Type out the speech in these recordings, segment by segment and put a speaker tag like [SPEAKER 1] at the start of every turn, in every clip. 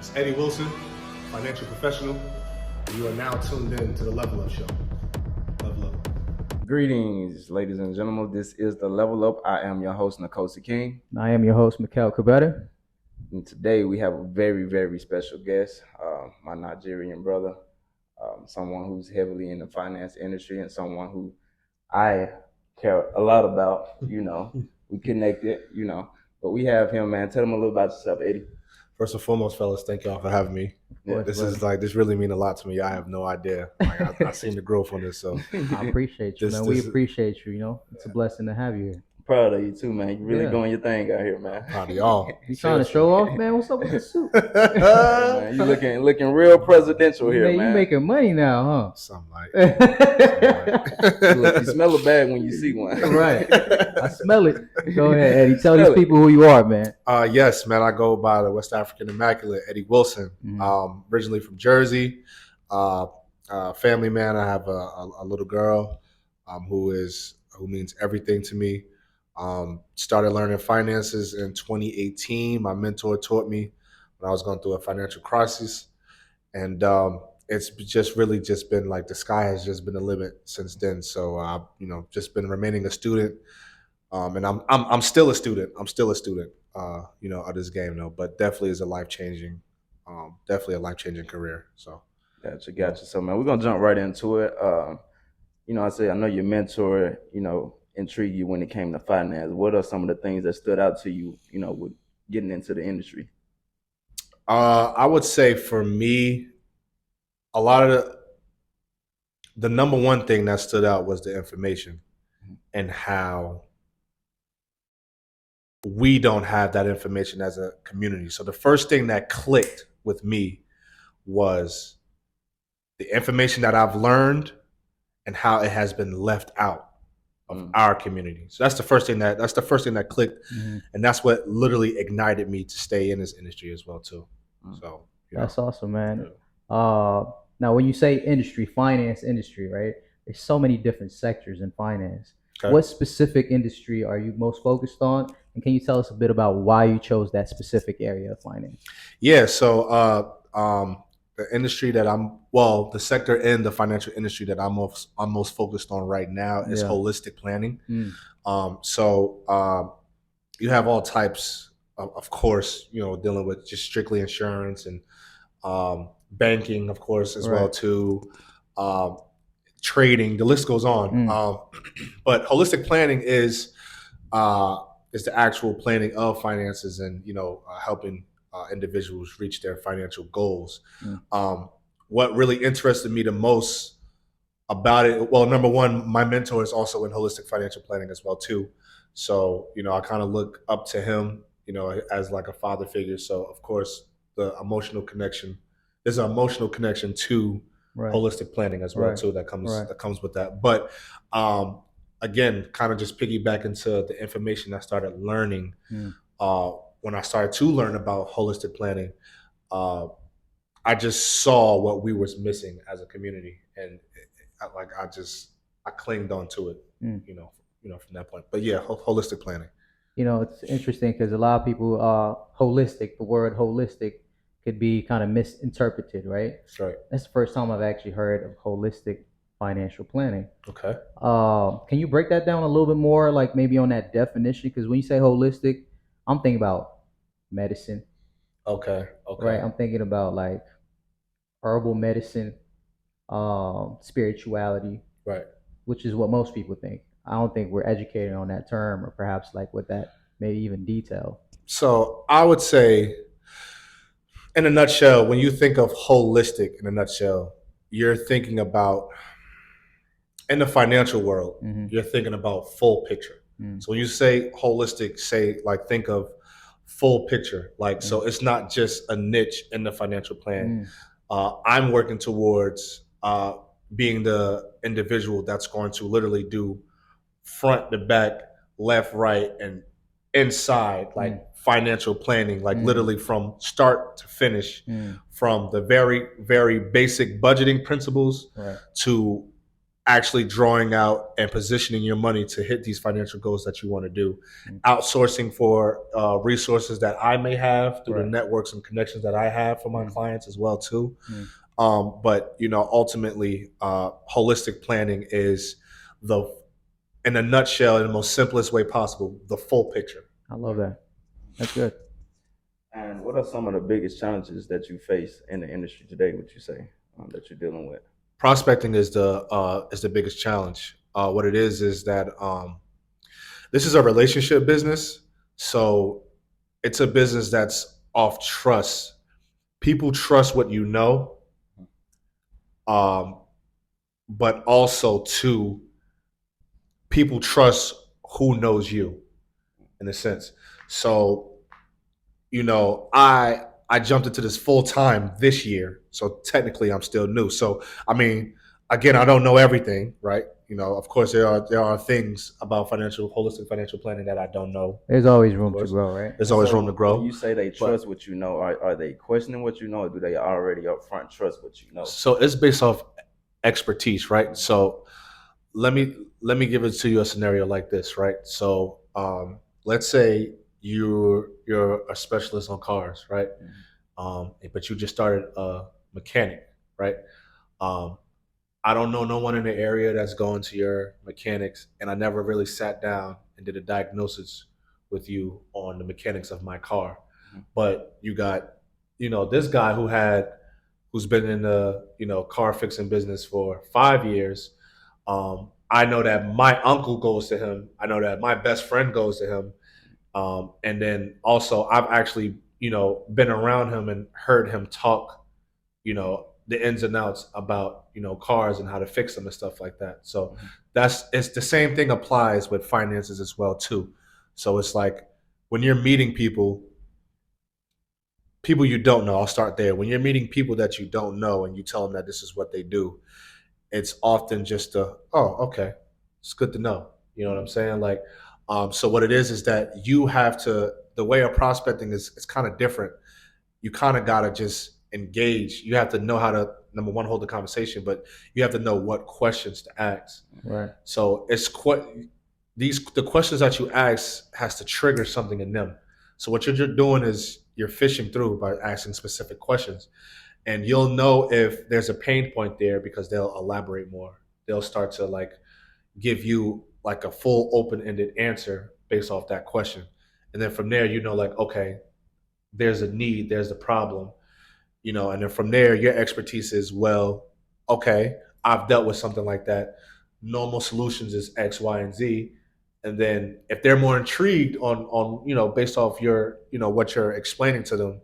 [SPEAKER 1] It's Eddy Wilson, financial professional. You are now tuned in to the Level Up Show. Level Up.
[SPEAKER 2] Greetings, ladies and gentlemen. This is the Level Up. I am your host, NKOSI King.
[SPEAKER 3] I am your host, MIKAEL, KEBEDE.
[SPEAKER 2] And today we have a very, very special guest, my Nigerian brother, someone who's heavily in the finance industry and someone who I care a lot about. We connected, but we have him, man. Tell him a little about yourself, Eddy.
[SPEAKER 1] First and foremost, fellas, thank y'all for having me.
[SPEAKER 2] Yeah,
[SPEAKER 1] This really mean a lot to me. I have no idea. I've seen the growth on this, so
[SPEAKER 3] I appreciate you, man. We appreciate you. It's a blessing to have you here.
[SPEAKER 2] Proud of you too, man. You really doing your thing out here, man.
[SPEAKER 1] Proud of y'all.
[SPEAKER 3] You trying to show off, man? What's up with the suit?
[SPEAKER 2] Man, you looking real presidential here, man.
[SPEAKER 3] You making money now, huh?
[SPEAKER 1] Something like
[SPEAKER 2] You smell a bag when you see one.
[SPEAKER 3] Right. I smell it. Go ahead, Eddy. Tell these people who you are, man.
[SPEAKER 1] Yes, man. I go by the West African Immaculate, Eddy Wilson. Originally from Jersey. Family man. I have a little girl who means everything to me. Started learning finances in 2018. My mentor taught me when I was going through a financial crisis, and it's just been like the sky has just been the limit since then. So I've just been remaining a student, and I'm still a student. I'm still a student, of this game though. But definitely is a life changing career. So
[SPEAKER 2] Gotcha. So man, we're gonna jump right into it. I know your mentor, intrigued you when it came to finance. What are some of the things that stood out to you, with getting into the industry?
[SPEAKER 1] I would say for me, a lot of the number one thing that stood out was the information and how we don't have that information as a community. So the first thing that clicked with me was the information that I've learned and how it has been left out of our community. So that's the first thing that clicked, and that's what literally ignited me to stay in this industry as well too. So
[SPEAKER 3] that's awesome, man. Now, when you say industry, finance industry, right? There's so many different sectors in finance. Okay. What specific industry are you most focused on, and can you tell us a bit about why you chose that specific area of finance?
[SPEAKER 1] Yeah. So the industry that the sector in the financial industry that I'm most focused on right now is holistic planning. So you have all types of course, dealing with just strictly insurance and banking, of course, as well too, trading, the list goes on. But holistic planning is the actual planning of finances and, helping individuals reach their financial goals. What really interested me the most about it, well, number one, my mentor is also in holistic financial planning as well too. So, I kind of look up to him, as like a father figure. So of course there's an emotional connection to holistic planning as well too that comes with that. But again, kind of just piggyback into the information I started learning when I started to learn about holistic planning, I just saw what we was missing as a community, and I clinged on to it, from that point. But yeah, holistic planning.
[SPEAKER 3] It's interesting because a lot of people, the word holistic could be kind of misinterpreted, right?
[SPEAKER 1] That's right.
[SPEAKER 3] That's the first time I've actually heard of holistic financial planning.
[SPEAKER 1] Okay.
[SPEAKER 3] Can you break that down a little bit more, like maybe on that definition? Because when you say holistic, I'm thinking about medicine.
[SPEAKER 1] Okay.
[SPEAKER 3] Right. I'm thinking about like herbal medicine, spirituality.
[SPEAKER 1] Right.
[SPEAKER 3] Which is what most people think. I don't think we're educated on that term, or perhaps like with that, maybe even detail.
[SPEAKER 1] So I would say, in a nutshell, when you think of holistic, in a nutshell, you're thinking about, in the financial world, you're thinking about full picture. So when you say holistic, think of full picture. So it's not just a niche in the financial plan. I'm working towards being the individual that's going to literally do front to back, left, right, and inside, financial planning, literally from start to finish, from the very, very basic budgeting principles to actually drawing out and positioning your money to hit these financial goals that you want to do. Outsourcing for resources that I may have through the networks and connections that I have for my clients as well too. But ultimately, holistic planning is in a nutshell, in the most simplest way possible, the full picture.
[SPEAKER 3] I love that. That's good.
[SPEAKER 2] And what are some of the biggest challenges that you face in the industry today, would you say, that you're dealing with?
[SPEAKER 1] Prospecting is the biggest challenge. What it is that this is a relationship business, so it's a business that's off trust. People trust what you know, but also too, people trust who knows you, in a sense. So, I jumped into this full time this year, so technically I'm still new. So, I mean, again, I don't know everything, right? Of course, there are things about holistic financial planning that I don't know.
[SPEAKER 3] There's always room to grow, right?
[SPEAKER 1] There's always room to grow.
[SPEAKER 2] When you say they trust what you know, are they questioning what you know, or do they already up front trust what you know?
[SPEAKER 1] So it's based off expertise, right? So let me give it to you a scenario like this, right? So let's say you're a specialist on cars, right? But you just started a mechanic, right? I don't know no one in the area that's going to your mechanics, and I never really sat down and did a diagnosis with you on the mechanics of my car. But you got, this guy who's been in the car fixing business for 5 years. I know that my uncle goes to him. I know that my best friend goes to him. And then also I've actually, been around him and heard him talk, the ins and outs about, cars and how to fix them and stuff like that. So it's the same thing applies with finances as well too. So it's like when you're meeting people you don't know, I'll start there. When you're meeting people that you don't know and you tell them that this is what they do, it's often just oh, okay, it's good to know. You know what I'm saying? Like, so what it is that you have to, the way of prospecting is kind of different. You kind of got to just engage. You have to know how to, number one, hold the conversation, but you have to know what questions to ask.
[SPEAKER 3] Right.
[SPEAKER 1] So it's the questions that you ask has to trigger something in them. So what you're doing is you're fishing through by asking specific questions. And you'll know if there's a pain point there because they'll elaborate more. They'll start to give you a full open-ended answer based off that question. And then from there, okay, there's a need, there's a problem, and then from there, your expertise is, well, okay, I've dealt with something like that. Normal solutions is X, Y, and Z. And then if they're more intrigued on based off your, what you're explaining to them,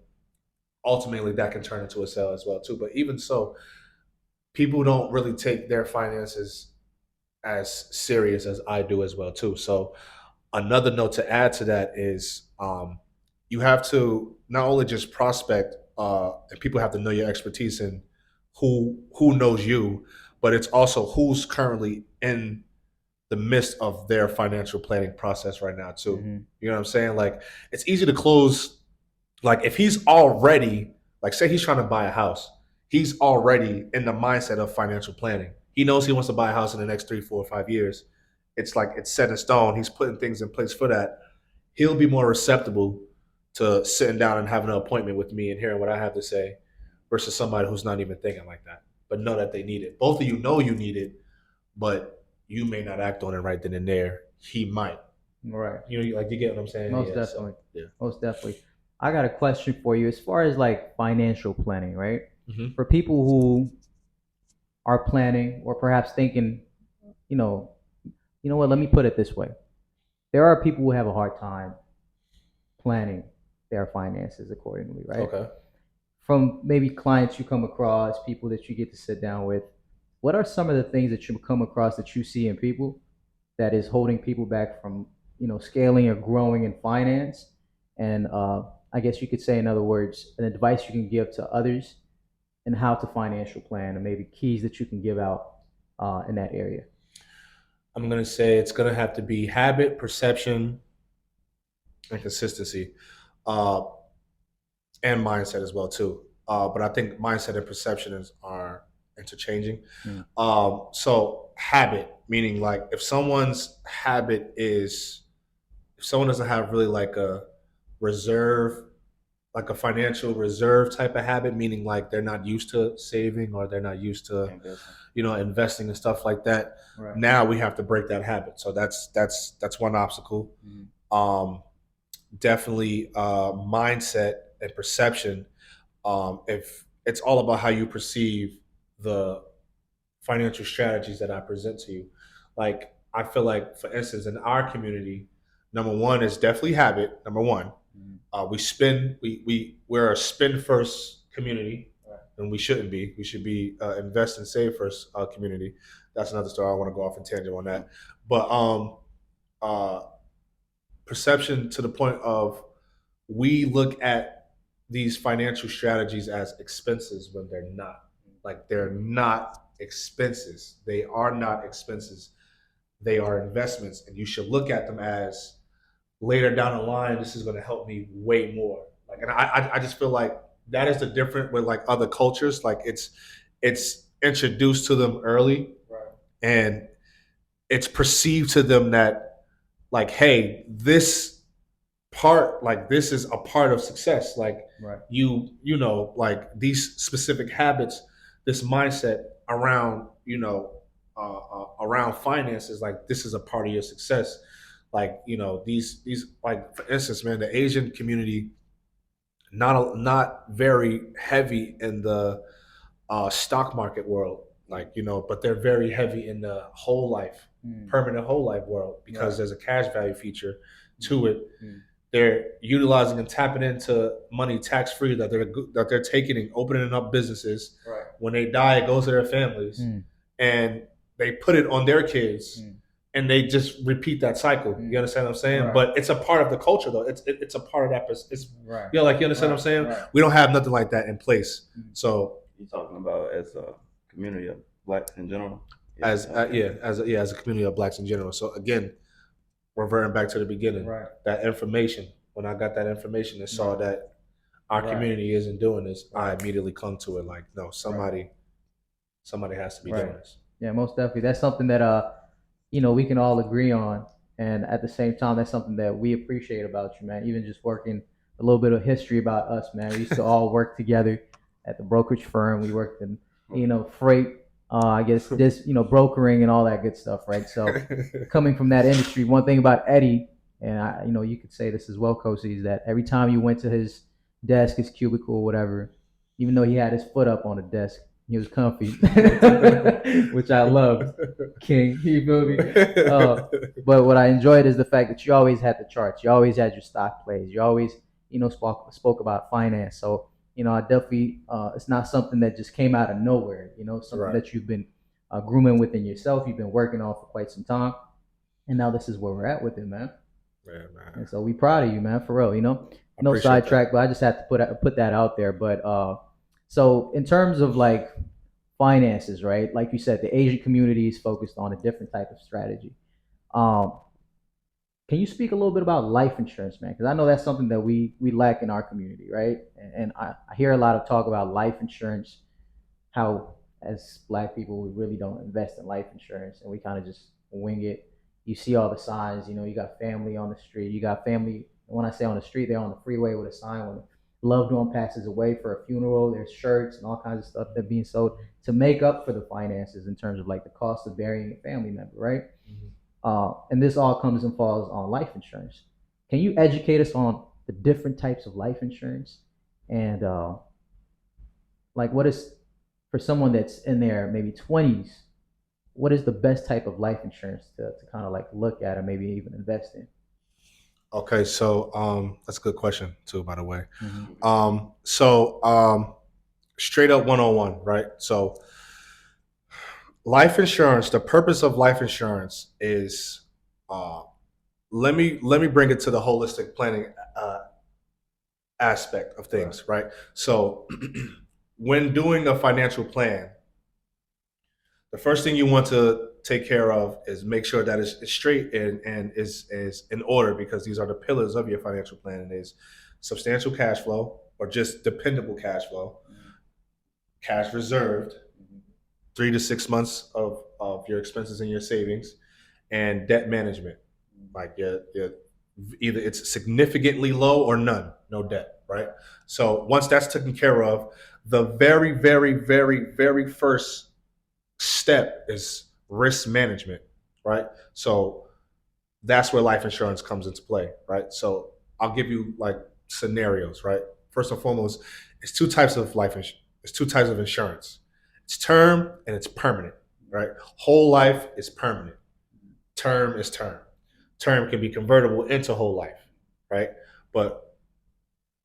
[SPEAKER 1] ultimately that can turn into a sale as well too. But even so, people don't really take their finances as serious as I do as well too. So another note to add to that is you have to not only just prospect, and people have to know your expertise and who knows you, but it's also who's currently in the midst of their financial planning process right now too. You know what I'm saying? Like, it's easy to close. Like, if he's already, say he's trying to buy a house, he's already in the mindset of financial planning. He knows he wants to buy a house in the next 3, 4, 5 years. It's like it's set in stone. He's putting things in place for that. He'll be more receptible to sitting down and having an appointment with me and hearing what I have to say versus somebody who's not even thinking like that, but know that they need it. Both of you know you need it, but you may not act on it right then and there. He might.
[SPEAKER 3] Right.
[SPEAKER 1] You get what I'm saying?
[SPEAKER 3] Most definitely. So, most definitely. I got a question for you as far as financial planning, right? For people who are planning or perhaps thinking, you know what, let me put it this way. There are people who have a hard time planning their finances accordingly, right?
[SPEAKER 1] Okay.
[SPEAKER 3] From maybe clients you come across, people that you get to sit down with, what are some of the things that you come across that you see in people that is holding people back from, scaling or growing in finance? And I guess you could say, in other words, an advice you can give to others and how to financial plan, and maybe keys that you can give out in that area.
[SPEAKER 1] I'm going to say it's going to have to be habit, perception, and consistency, and mindset as well too. But I think mindset and perception are interchanging. So habit, meaning like if someone's habit is, if someone doesn't have really like a reserve, like a financial reserve type of habit, meaning like they're not used to saving or they're not used to, investing and stuff like that. Right. Now we have to break that habit. So that's one obstacle. Definitely mindset and perception. If it's all about how you perceive the financial strategies that I present to you, like I feel like, for instance, in our community, number one is definitely habit. Number one, we spend. We're a spend first community, and we shouldn't be. We should be invest and save first community. That's another story. I want to go off in tangent on that, but perception to the point of we look at these financial strategies as expenses when they're not. Like they're not expenses. They are not expenses. They are investments, and you should look at them as later down the line, this is going to help me way more. Like, and I just feel like that is the difference with like other cultures. Like it's introduced to them early, right, and it's perceived to them that like, hey, this part, like this is a part of success. Like right, you know, like these specific habits, this mindset around around finances, like this is a part of your success. Like these like, for instance, man, the Asian community not very heavy in the stock market world, like but they're very heavy in the whole life, permanent whole life world, because there's a cash value feature to it. They're utilizing and tapping into money tax free that they're taking and opening up businesses. Right. When they die, it goes to their families, and they put it on their kids, and they just repeat that cycle. You understand what I'm saying? Right. But it's a part of the culture, though. It's a part of that. It's right. Like you understand what I'm saying? Right. We don't have nothing like that in place. So
[SPEAKER 2] you're talking about as a community of blacks in general.
[SPEAKER 1] As a community of blacks in general. So again, reverting back to the beginning, right, that information, when I got that information and saw that our community isn't doing this, I immediately clung to it. Like, no, somebody has to be doing this.
[SPEAKER 3] Yeah, most definitely. That's something that we can all agree on, and at the same time, that's something that we appreciate about you, man. Even just working a little bit of history about us, man. We used to all work together at the brokerage firm. We worked in freight. I guess this, brokering and all that good stuff, right? So coming from that industry, one thing about Eddy, and you could say this as well, KOSI, is that every time you went to his desk, his cubicle, whatever, even though he had his foot up on the desk, he was comfy, which I loved, King. You feel me? But what I enjoyed is the fact that you always had the charts, you always had your stock plays, you always, spoke about finance. So I definitely, it's not something that just came out of nowhere, something right, that you've been grooming within yourself, you've been working on for quite some time. And now this is where we're at with it, man. Yeah, man. And so we proud of you, man, for real, no sidetrack, but I just have to put that out there. But so in terms of like finances, right? Like you said, the Asian community is focused on a different type of strategy. Can you speak a little bit about life insurance, man? Because I know that's something that we lack in our community, right? And I hear a lot of talk about life insurance, how as Black people, we really don't invest in life insurance, and we kind of just wing it. You see all the signs, you got family on the street. You got family, when I say on the street, they're on the freeway with a sign when a loved one passes away for a funeral. There's shirts and all kinds of stuff that are being sold to make up for the finances in terms of like the cost of burying a family member, right? Mm-hmm. And this all comes and falls on life insurance. Can you educate us on the different types of life insurance, and like what is, for someone that's in their maybe 20s, what is the best type of life insurance to kind of like look at or maybe even invest in?
[SPEAKER 1] Okay, so that's a good question too, by the way. Mm-hmm. Straight up 101, right? So life insurance, the purpose of life insurance is, let me bring it to the holistic planning aspect of things, right? So when doing a financial plan, the first thing you want to take care of is make sure that it's straight and is in order, because these are the pillars of your financial plan. And is substantial cash flow, or just dependable cash flow, cash reserved, 3 to 6 months of your expenses and your savings, and debt management. Like either it's significantly low or none, no debt, right? So once that's taken care of, the very, very, very, very first step is risk management, right? So that's where life insurance comes into play, right? So I'll give you like scenarios, right? First and foremost, it's two types of life insurance. It's two types of insurance. It's term and it's permanent, right? Whole life is permanent. Term is term. Term can be convertible into whole life, right? But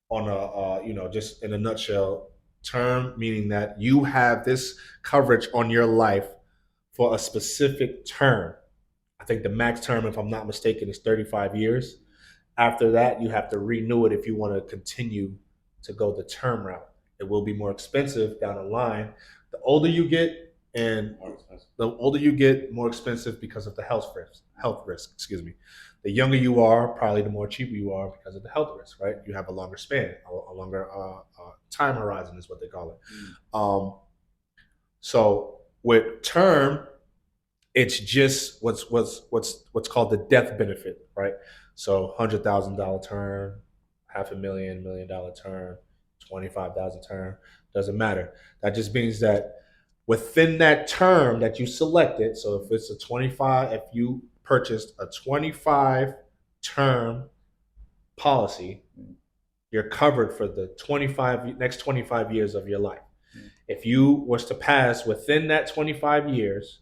[SPEAKER 1] on just in a nutshell, term meaning that you have this coverage on your life for a specific term. I think the max term, if I'm not mistaken, is 35 years. After that, you have to renew it if you want to continue to go the term route. It will be more expensive down the line. The older you get, and the older you get, more expensive because of the health risk. Health risk, excuse me. The younger you are, probably the more cheaper you are because of the health risk, right? You have a longer span, a longer time horizon is what they call it. So with term, it's just what's called the death benefit, right? So $100,000 term, $500,000 term, 25,000 term, doesn't matter. That just means that within that term that you selected, so if it's a 25, if you purchased a 25 term policy, you're covered for the next 25 years of your life. If you was to pass within that 25 years,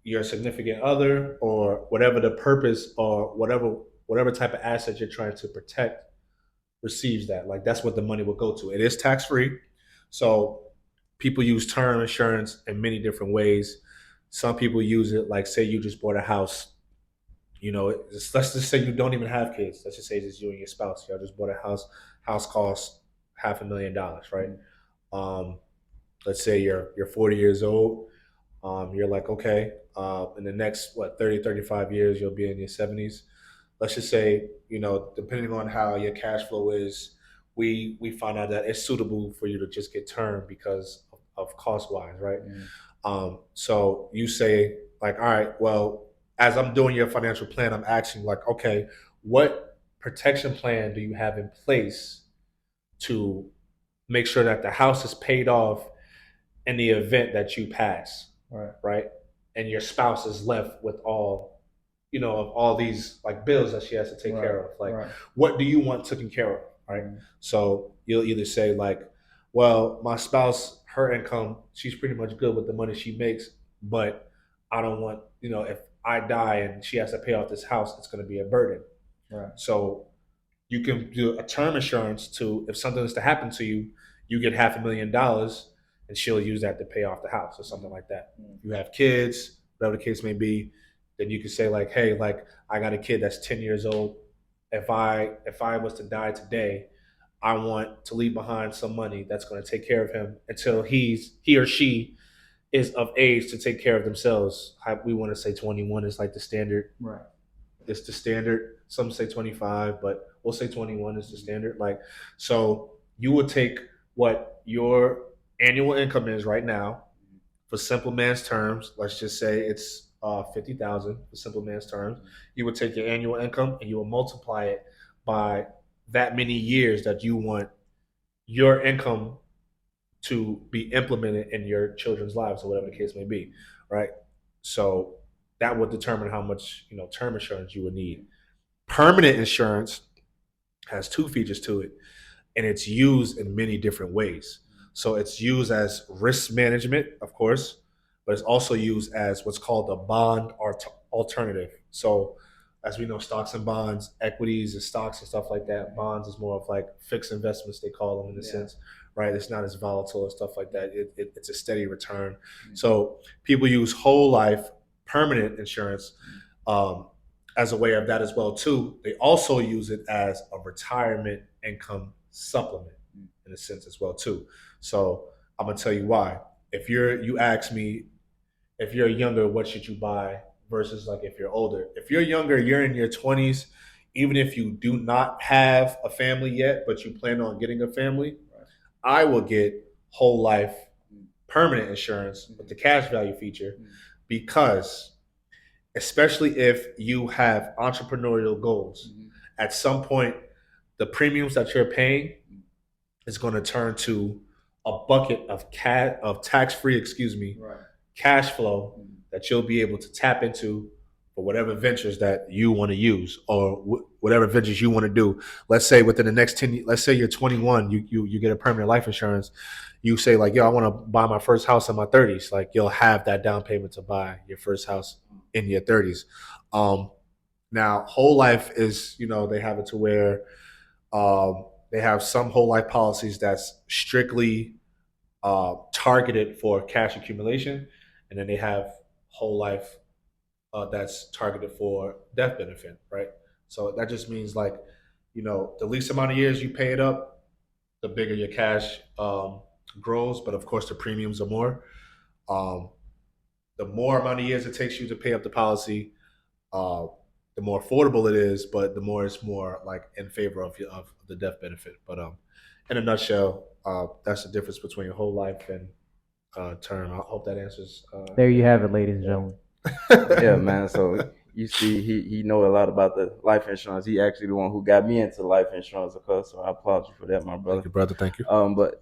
[SPEAKER 1] your significant other or whatever the purpose or whatever type of asset you're trying to protect receives that. Like that's what the money will go to. It is tax free. So people use term insurance in many different ways. Some people use it like, say you just bought a house. Let's just say you don't even have kids. Let's just say it's you and your spouse. Y'all just bought a house. House costs $500,000, right? Let's say you're 40 years old. You're like, okay, in the next 30, 35 years, you'll be in your 70s. Let's just say, depending on how your cash flow is, we find out that it's suitable for you to just get term because of cost wise, right? So you say like, all right, well, as I'm doing your financial plan, I'm asking like, okay, what protection plan do you have in place to make sure that the house is paid off in the event that you pass, right? And your spouse is left with all, of all these like bills that she has to take care of. Like, what do you want taken care of, right? So you'll either say like, well, my spouse, her income, she's pretty much good with the money she makes, but I don't want, if I die and she has to pay off this house, it's going to be a burden. So you can do a term insurance to, if something is to happen to you, you get $500,000 and she'll use that to pay off the house or something like that. You have kids, whatever the case may be, then you can say like, hey, like I got a kid that's 10 years old. If I was to die today, I want to leave behind some money that's going to take care of him until he or she is of age to take care of themselves. We want to say 21 is like the standard.
[SPEAKER 3] Right.
[SPEAKER 1] It's the standard. Some say 25, but we'll say 21 is the standard. Like, so you would take what your annual income is right now for simple man's terms. Let's just say it's 50,000 for simple man's terms. You would take your annual income and you will multiply it by that many years that you want your income to be implemented in your children's lives or whatever the case may be, right? So that would determine how much term insurance you would need. Permanent insurance has two features to it, and it's used in many different ways. So it's used as risk management, of course, but it's also used as what's called a bond alternative. So as we know, stocks and bonds, equities and stocks and stuff like that. Bonds is more of like fixed investments, they call them in a sense, right? It's not as volatile and stuff like that. It's a steady return. So people use whole life permanent insurance as a way of that as well too. They also use it as a retirement income supplement in a sense as well too. So I'm gonna tell you why. If you ask me, if you're younger, what should you buy versus like if you're older. If you're younger, you're in your 20s, even if you do not have a family yet, but you plan on getting a family, I will get whole life permanent insurance with the cash value feature, because especially if you have entrepreneurial goals, at some point the premiums that you're paying is going to turn to a bucket of tax-free, cash flow that you'll be able to tap into for whatever ventures that you want to use, or whatever ventures you want to do. Let's say within the next 10 years, let's say you're 21, you get a permanent life insurance. You say like, yo, I want to buy my first house in my 30s. Like, you'll have that down payment to buy your first house in your 30s. Now, whole life is, they have it to where they have some whole life policies that's strictly targeted for cash accumulation, and then they have whole life that's targeted for death benefit, right? So that just means like, the least amount of years you pay it up, the bigger your cash grows, but of course the premiums are more. The more amount of years it takes you to pay up the policy, the more affordable it is, but the more it's more like in favor of the death benefit. But in a nutshell, that's the difference between whole life and term. I hope that answers.
[SPEAKER 3] There you have it, ladies and gentlemen.
[SPEAKER 2] Yeah, man. So you see, he know a lot about the life insurance. He actually the one who got me into life insurance, of course. So I applaud you for that, my brother.
[SPEAKER 1] Thank you, brother. Thank you.
[SPEAKER 2] But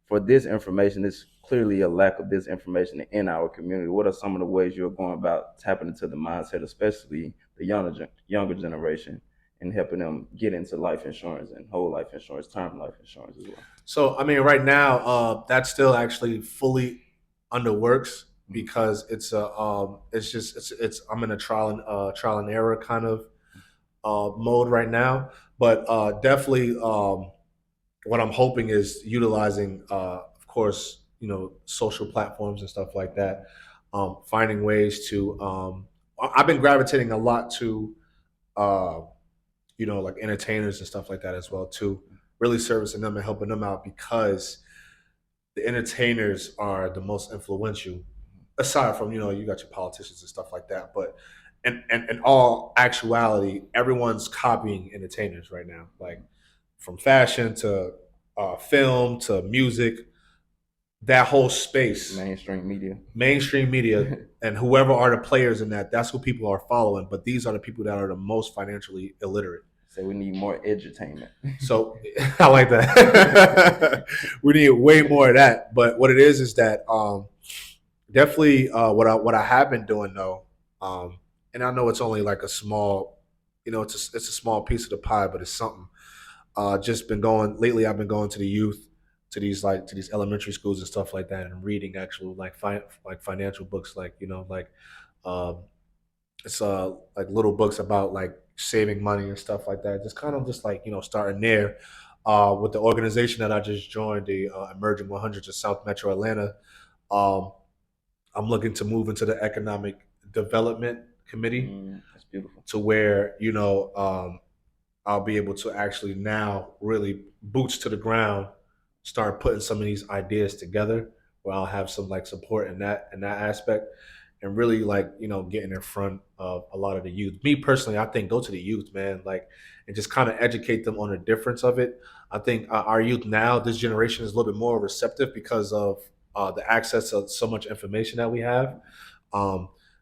[SPEAKER 2] for this information, there's clearly a lack of this information in our community. What are some of the ways you're going about tapping into the mindset, especially the younger generation, and helping them get into life insurance and whole life insurance, term life insurance as well?
[SPEAKER 1] So, I mean, right now, that's still actually fully under works, because it's I'm in a trial and error kind of mode right now. But definitely, what I'm hoping is utilizing, of course, social platforms and stuff like that. Finding ways to. I've been gravitating a lot to, like entertainers and stuff like that as well too. Really servicing them and helping them out, because the entertainers are the most influential. Aside from, you got your politicians and stuff like that, but in all actuality, everyone's copying entertainers right now, like from fashion to film to music. That whole space,
[SPEAKER 2] mainstream
[SPEAKER 1] media, and whoever are the players in that's who people are following. But these are the people that are the most financially illiterate.
[SPEAKER 2] So we need more edutainment.
[SPEAKER 1] So I like that. We need way more of that. But what it is that definitely what I have been doing though, and I know it's only like a small, it's a small piece of the pie, but it's something. Just been going lately. I've been going to the youth, to these elementary schools and stuff like that, and reading actual like financial books, like it's like little books about like saving money and stuff like that. Just kind of just like starting there with the organization that I just joined, the Emerging 100s of South Metro Atlanta. I'm looking to move into the Economic Development Committee.
[SPEAKER 2] That's beautiful.
[SPEAKER 1] To where I'll be able to actually now really boots to the ground, start putting some of these ideas together, where I'll have some like support in that aspect, and really like getting in front of a lot of the youth. Me personally, I think go to the youth, man, like, and just kind of educate them on the difference of it. I think our youth now, this generation, is a little bit more receptive because of the access to so much information that we have.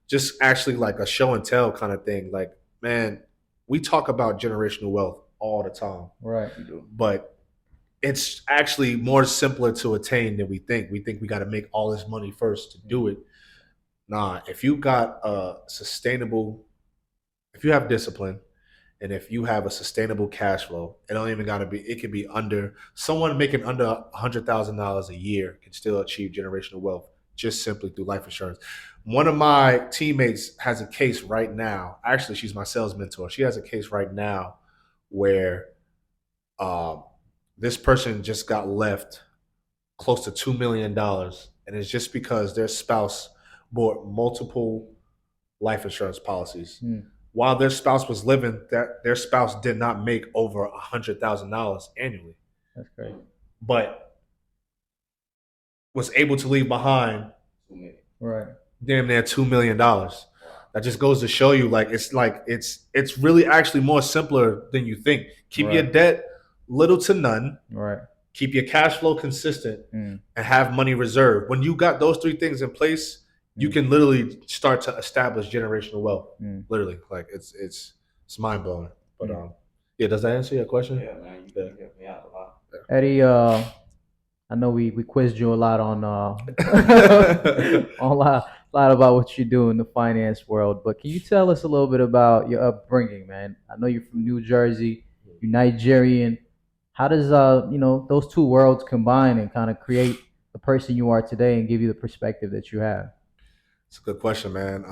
[SPEAKER 1] Just actually like a show and tell kind of thing. Like, man, we talk about generational wealth all the time,
[SPEAKER 3] right?
[SPEAKER 1] But it's actually more simpler to attain than we think. We think we got to make all this money first to do it. Nah, if you got if you have discipline, and if you have a sustainable cash flow, it could be under, someone making under $100,000 a year can still achieve generational wealth just simply through life insurance. One of my teammates has a case right now. Actually, she's my sales mentor. She has a case right now where this person just got left close to $2 million. And it's just because their spouse bought multiple life insurance policies. While their spouse was living, their spouse did not make over $100,000 annually.
[SPEAKER 3] That's great.
[SPEAKER 1] But was able to leave behind damn near $2 million. That just goes to show you, it's really actually more simpler than you think. Keep your debt little to none.
[SPEAKER 3] Right.
[SPEAKER 1] keep your cash flow consistent, and have money reserved. When you got those three things in place, you can literally start to establish generational wealth. Literally, like it's mind blowing. But yeah, does that answer your question?
[SPEAKER 2] Yeah, man, you helped me out a lot.
[SPEAKER 3] Eddie, I know we quizzed you a lot on on a lot about what you do in the finance world, but can you tell us a little bit about your upbringing, man? I know you're from New Jersey, you're Nigerian. How does those two worlds combine and kind of create the person you are today and give you the perspective that you have?
[SPEAKER 1] It's a good question, man.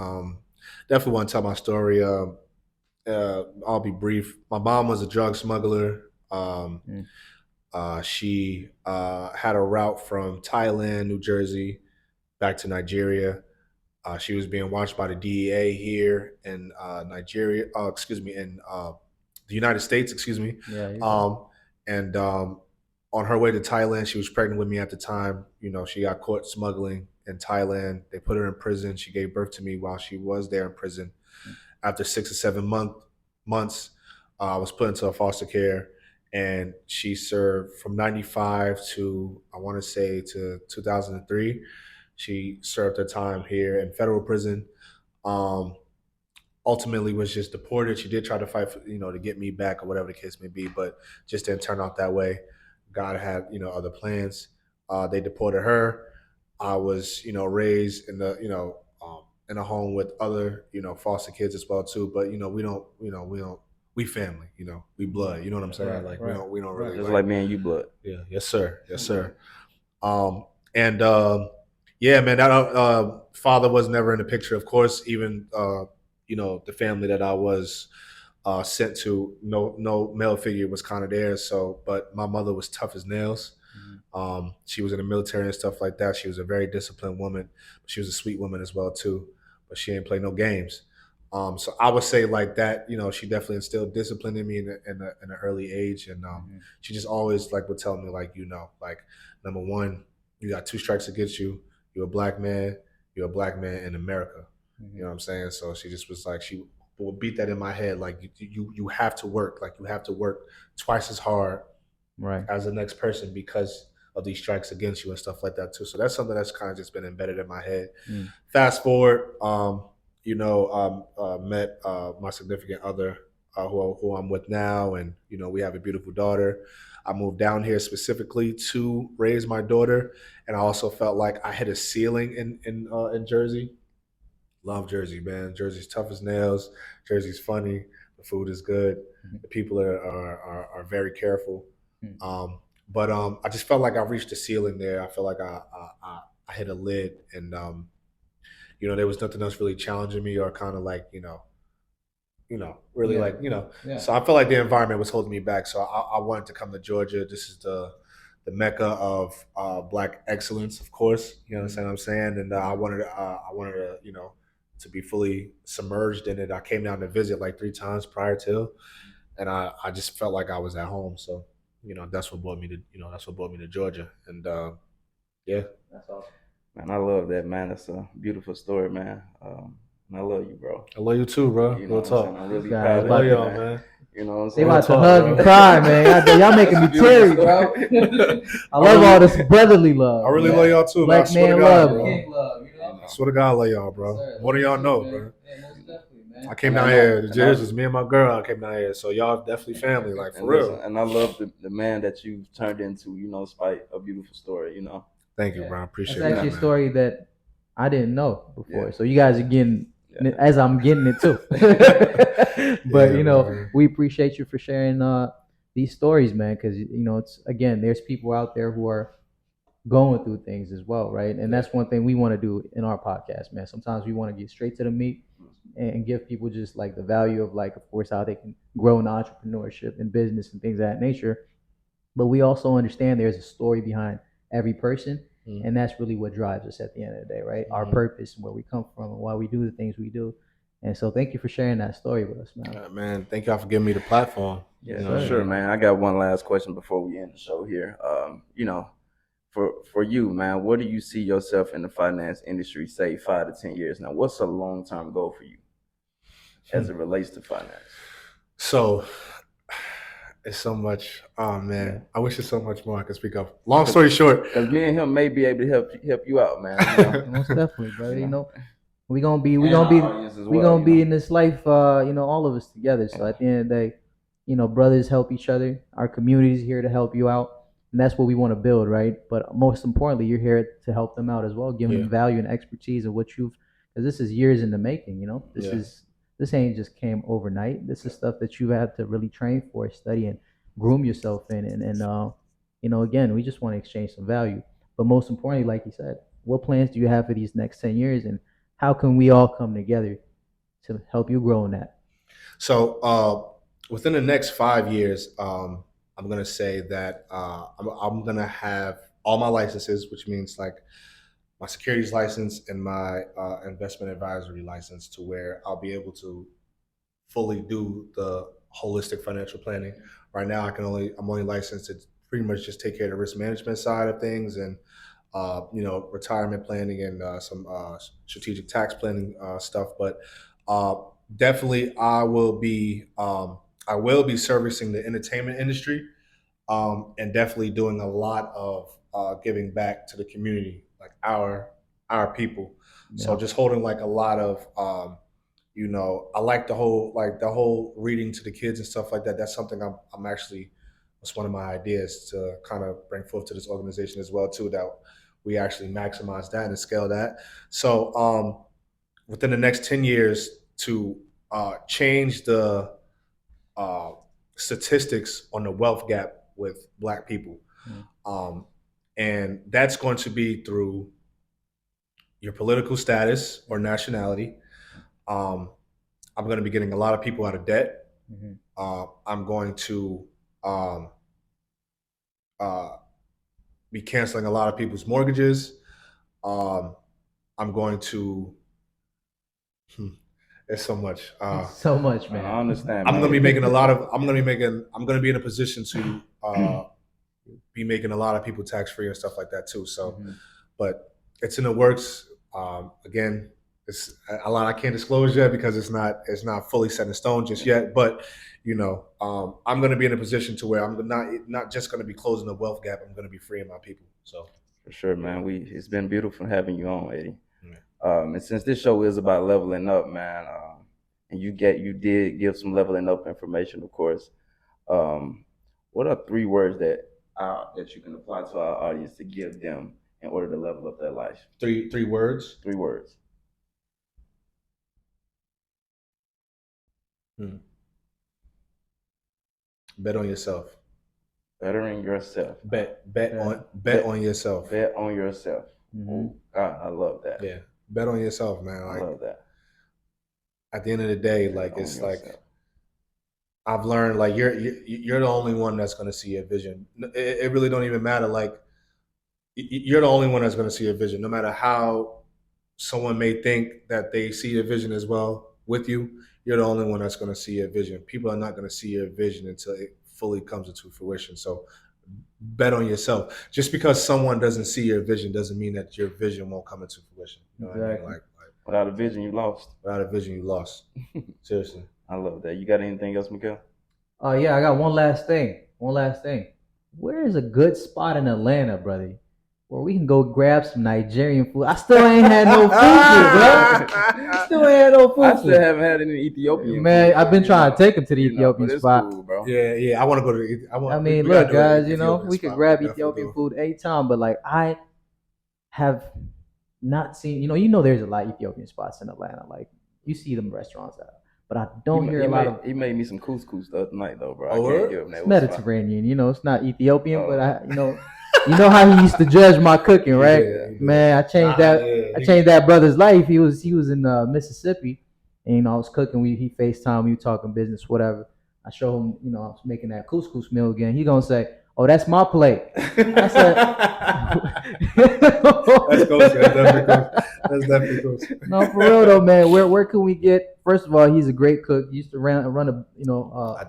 [SPEAKER 1] Definitely want to tell my story. I'll be brief. My mom was a drug smuggler. She had a route from Thailand, New Jersey, back to Nigeria. She was being watched by the DEA here in Nigeria. In the United States. Excuse me.
[SPEAKER 3] Yeah.
[SPEAKER 1] And on her way to Thailand, she was pregnant with me at the time. She got caught smuggling in Thailand. They put her in prison. She gave birth to me while she was there in prison. After 6 or 7 months, I was put into foster care, and she served from 95 to, I want to say, to 2003. She served her time here in federal prison. Ultimately was just deported. She did try to fight for, to get me back or whatever the case may be, but just didn't turn out that way. God had, other plans. They deported her. I was, raised in in a home with other, foster kids as well too. But we family, we blood. You know what I'm saying? Like we don't really
[SPEAKER 2] just like me and you blood.
[SPEAKER 1] Yeah, yes sir. Yeah, man, that father was never in the picture. Of course, even the family that I was sent to, no male figure was kind of there. So, but my mother was tough as nails. She was in the military and stuff like that. She was a very disciplined woman. But she was a sweet woman as well too. But she didn't play no games. So I would say like that. She definitely instilled discipline in me in an early age, and she just always would tell me like number one, you got 2 strikes against you. You're a black man. You're a black man in America. You know what I'm saying? So she just was like, she would beat that in my head. Like you have to work. Like you have to work twice as hard as the next person because of these strikes against you and stuff like that too. So that's something that's kind of just been embedded in my head. Fast forward, met my significant other who I'm with now, and we have a beautiful daughter. I moved down here specifically to raise my daughter, and I also felt like I hit a ceiling in Jersey. Love Jersey, man. Jersey's tough as nails. Jersey's funny. The food is good. The people are very careful. But I just felt like I reached the ceiling there. I felt like I hit a lid, and there was nothing else really challenging me or kind of So I felt like the environment was holding me back. So I wanted to come to Georgia. This is the mecca of Black excellence, of course. You understand what I'm saying? And I wanted to be fully submerged in it. I came down to visit like 3 times prior to, and I just felt like I was at home. So that's what brought me to Georgia. And yeah,
[SPEAKER 2] that's awesome, man. I love that, man. That's a beautiful story, man. I love you, bro.
[SPEAKER 1] I love you too, bro.
[SPEAKER 2] Real
[SPEAKER 1] talk.
[SPEAKER 2] I'm really proud of you, man. You know what I'm
[SPEAKER 3] They
[SPEAKER 2] saying?
[SPEAKER 3] about to hug and cry, man. Y'all making me teary, bro. I love all this brotherly love.
[SPEAKER 1] I really love y'all too, man.
[SPEAKER 3] Black man love, bro.
[SPEAKER 1] I swear to God, I love y'all, bro. More than y'all know, bro. I came down here. It's just me and my girl. I came down here, so y'all definitely family, like for real.
[SPEAKER 2] And I love the man that you've turned into. Despite a beautiful story.
[SPEAKER 1] Thank you, bro. I appreciate it.
[SPEAKER 3] It's actually a story that I didn't know before. So you guys are getting, as I'm getting it too. But we appreciate you for sharing these stories, man. Because it's there's people out there who are going through things as well, right? And that's one thing we want to do in our podcast, man. Sometimes we want to get straight to the meat and give people just like the value of of course, how they can grow in entrepreneurship and business and things of that nature. But we also understand there's a story behind every person. And that's really what drives us at the end of the day, right? Our purpose and where we come from and why we do the things we do. And so thank you for sharing that story with us, man.
[SPEAKER 1] Man, thank y'all for giving me the platform.
[SPEAKER 2] Yeah, sure, man. I got one last question before we end the show here. For you, man, what do you see yourself in the finance industry, say 5 to 10 years now? What's a long-term goal for you as it relates to finance?
[SPEAKER 1] So It's so much. Oh man, I wish there's so much more I could speak of. Long story short,
[SPEAKER 2] because me and him may be able to help you out, man.
[SPEAKER 3] Most definitely, brother. You know, we gonna be in this life, all of us together. So at the end of the day, brothers help each other. Our community is here to help you out, and that's what we want to build, right? But most importantly, you're here to help them out as well, giving them value and expertise of what you've, because this is years in the making. This ain't just came overnight. This is stuff that you had to really train for, study, and groom yourself in, and again, we just want to exchange some value. But most importantly, like you said, what plans do you have for these next 10 years, and how can we all come together to help you grow in that?
[SPEAKER 1] So within the next 5 years, I'm gonna say that I'm gonna have all my licenses, which means like my securities license and my investment advisory license, to where I'll be able to fully do the holistic financial planning. Right now, I'm only licensed to pretty much just take care of the risk management side of things, and retirement planning and some strategic tax planning stuff. But definitely, I will be servicing the entertainment industry, and definitely doing a lot of giving back to the community, like our people. Yeah. So just holding like a lot of I like the whole reading to the kids and stuff like that. That's something I'm actually, it's one of my ideas to kind of bring forth to this organization as well too, that we actually maximize that and scale that. So within the next 10 years, to change the statistics on the wealth gap with Black people. And that's going to be through your political status or nationality. I'm going to be getting a lot of people out of debt. I'm going to be canceling a lot of people's mortgages. I'm going to. It's so much.
[SPEAKER 3] So much, man.
[SPEAKER 2] I understand.
[SPEAKER 1] I'm going to be making a lot of. I'm going to be in a position to be making a lot of people tax free and stuff like that too. So, but it's in the works. Again, it's a lot I can't disclose yet because it's not fully set in stone just yet. But I'm going to be in a position to where I'm not just going to be closing the wealth gap. I'm going to be freeing my people. So
[SPEAKER 2] for sure, man. It's been beautiful having you on, Eddy. And since this show is about leveling up, man, and you did give some leveling up information, of course. What are 3 words that you can apply to our audience to give them in order to level up their life?
[SPEAKER 1] Three words.
[SPEAKER 2] 3 words.
[SPEAKER 1] Bet on yourself.
[SPEAKER 2] Bettering yourself.
[SPEAKER 1] Bet on yourself.
[SPEAKER 2] Bet on yourself. God, I love that.
[SPEAKER 1] Yeah, bet on yourself, man.
[SPEAKER 2] I love that.
[SPEAKER 1] At the end of the day, like it's like I've learned, like you're the only one that's going to see a vision. It really don't even matter. Like you're the only one that's going to see a vision, no matter how someone may think that they see a vision as well with you. You're the only one that's going to see a vision. People are not going to see your vision until it fully comes into fruition. So bet on yourself. Just because someone doesn't see your vision doesn't mean that your vision won't come into fruition. You know what I mean? Like
[SPEAKER 2] without a vision, you lost.
[SPEAKER 1] Without a vision, you lost. Seriously.
[SPEAKER 2] I love that. You got anything else, MIKAEL?
[SPEAKER 3] Yeah, I got one last thing. Where is a good spot in Atlanta, brother, where we can go grab some Nigerian food? I still ain't had no food, bro. I still
[SPEAKER 2] haven't had any Ethiopian
[SPEAKER 3] man,
[SPEAKER 2] food.
[SPEAKER 3] I've been trying to take him to the Ethiopian spot.
[SPEAKER 2] Cool, bro.
[SPEAKER 1] Yeah. I want to go to.
[SPEAKER 3] I mean, look, guys, we could grab Ethiopian food anytime, but like I have not seen. There's a lot of Ethiopian spots in Atlanta. Like you see them restaurants out. But I don't hear a lot of.
[SPEAKER 2] He made me some couscous the other night, though, bro.
[SPEAKER 1] Oh,
[SPEAKER 2] I can't give him that.
[SPEAKER 3] It's Mediterranean, it's not Ethiopian, but you know how he used to judge my cooking, right? Yeah. Man, I changed that brother's life. He was in Mississippi, and I was cooking. He FaceTime, we were talking business, whatever. I show him, I was making that couscous meal again. He gonna say, "Oh, that's my plate." I said,
[SPEAKER 1] "That's KOSI. That's definitely KOSI."
[SPEAKER 3] No, for real though, man. Where can we get? First of all, he's a great cook. He used to run a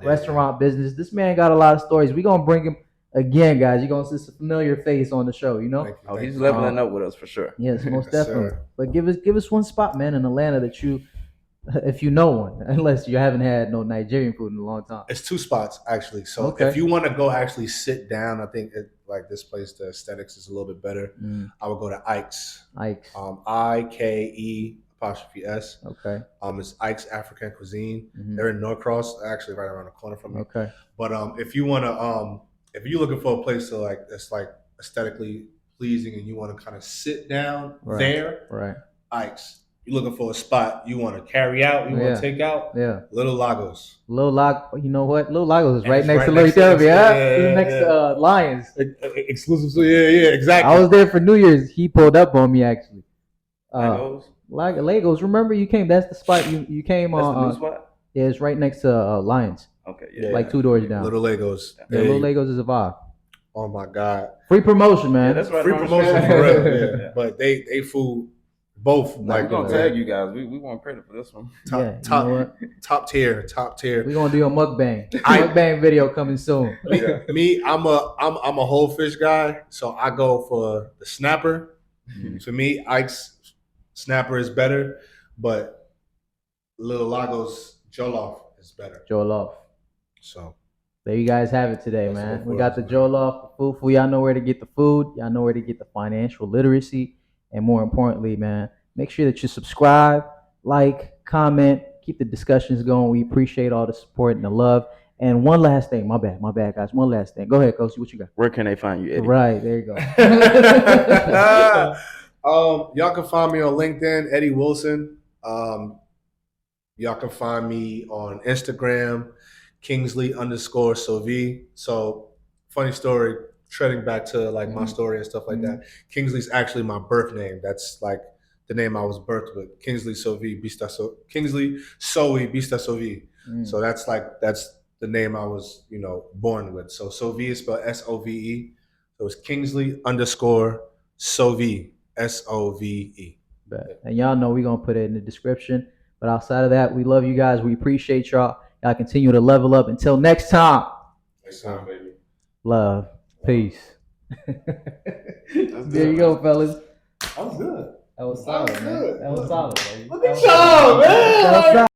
[SPEAKER 3] restaurant business. This man got a lot of stories. We gonna bring him again, guys. You're gonna see a familiar face on the show.
[SPEAKER 2] He's leveling up with us for sure.
[SPEAKER 3] Yes, most definitely. But give us one spot, man, in Atlanta that If you know one, unless you haven't had no Nigerian food in a long time.
[SPEAKER 1] It's 2 spots actually. So
[SPEAKER 3] Okay.
[SPEAKER 1] if you want to go actually sit down, I think like this place, the aesthetics is a little bit better. I would go to Ike's.
[SPEAKER 3] Ike's.
[SPEAKER 1] IKE''S.
[SPEAKER 3] Okay.
[SPEAKER 1] It's Ike's African Cuisine. They're in Norcross, actually right around the corner from me.
[SPEAKER 3] Okay.
[SPEAKER 1] But if you want to, if you're looking for a place to like that's like aesthetically pleasing and you want to kind of sit down there,
[SPEAKER 3] right?
[SPEAKER 1] Ike's. You're looking for a spot you want to carry out, you want to take out.
[SPEAKER 3] Yeah.
[SPEAKER 1] Little Lagos.
[SPEAKER 3] You know what? Little Lagos is right next to Little Therapy. Yeah. Next to Lions.
[SPEAKER 1] Exclusive. Yeah, exactly.
[SPEAKER 3] I was there for New Year's. He pulled up on me actually.
[SPEAKER 2] Lagos.
[SPEAKER 3] Remember you came? That's the spot you came
[SPEAKER 2] That's
[SPEAKER 3] on.
[SPEAKER 2] The new spot?
[SPEAKER 3] Yeah, it's right next to Lions.
[SPEAKER 2] Okay.
[SPEAKER 3] Yeah. Like 2 doors down.
[SPEAKER 1] Little Lagos.
[SPEAKER 3] Yeah, Little Lagos is a vibe.
[SPEAKER 1] Oh my God.
[SPEAKER 3] Free promotion, man.
[SPEAKER 2] Yeah, that's right.
[SPEAKER 1] Free promotion for real. Yeah. But they food both
[SPEAKER 2] like we're gonna tag you guys. We want credit for this one.
[SPEAKER 1] Top tier.
[SPEAKER 3] We're gonna do a mukbang. Mukbang video coming soon.
[SPEAKER 1] Me, I'm a whole fish guy, so I go for the snapper. For me, Ike's snapper is better, but Little Lagos jollof is better.
[SPEAKER 3] Jollof.
[SPEAKER 1] So
[SPEAKER 3] there you guys have it today, man. We got the jollof, the fufu. Y'all know where to get the food. Y'all know where to get the financial literacy. And more importantly, man, make sure that you subscribe, like, comment, keep the discussions going. We appreciate all the support and the love. And one last thing, my bad, guys. One last thing. Go ahead, Kosi. What you got?
[SPEAKER 2] Where can they find you, Eddy?
[SPEAKER 3] Right, there you go.
[SPEAKER 1] Y'all can find me on LinkedIn, Eddy Wilson. Y'all can find me on Instagram, Kingsley_Sovi. So, funny story, treading back to like my story and stuff like that. Kingsley's actually my birth name. That's like the name I was birthed with. Kingsley Sovi Kingsley Sovi Bista Sovi. So that's the name I was, born with. So Sovi is spelled SOVE. So it's Kingsley_Sovi SOVE.
[SPEAKER 3] And y'all know we're gonna put it in the description. But outside of that, we love you guys. We appreciate y'all. Y'all continue to level up. Until next time.
[SPEAKER 1] Next time, baby.
[SPEAKER 3] Love. Peace. There you go, fellas.
[SPEAKER 1] That was good.
[SPEAKER 3] That was solid, man. That was solid, baby.
[SPEAKER 1] Look at y'all, man.